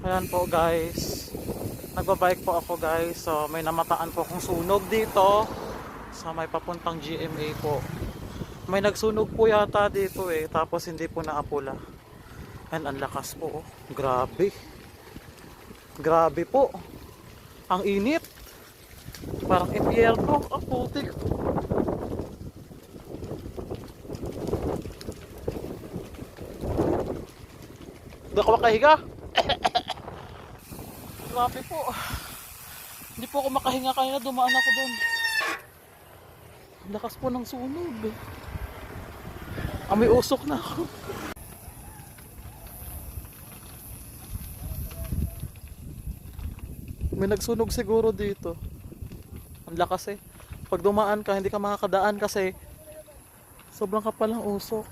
Ayan po guys, nagbabike po ako guys. So may namataan po akong sunog dito sa may papuntang GMA po. May nagsunog po yata dito eh, tapos hindi po naapula. And ang lakas po, oh. Grabe. Grabe po. Ang init. Parang impyerno. Ang putik. Hindi ako makahiga. Grabe po. Hindi po ako makahinga kanina, dumaan ako doon. Lakas po ng sunog. May usok na ako. May nagsunog siguro dito. Ang lakas eh. Pag dumaan ka, hindi ka makakadaan kasi sobrang kapal ng usok.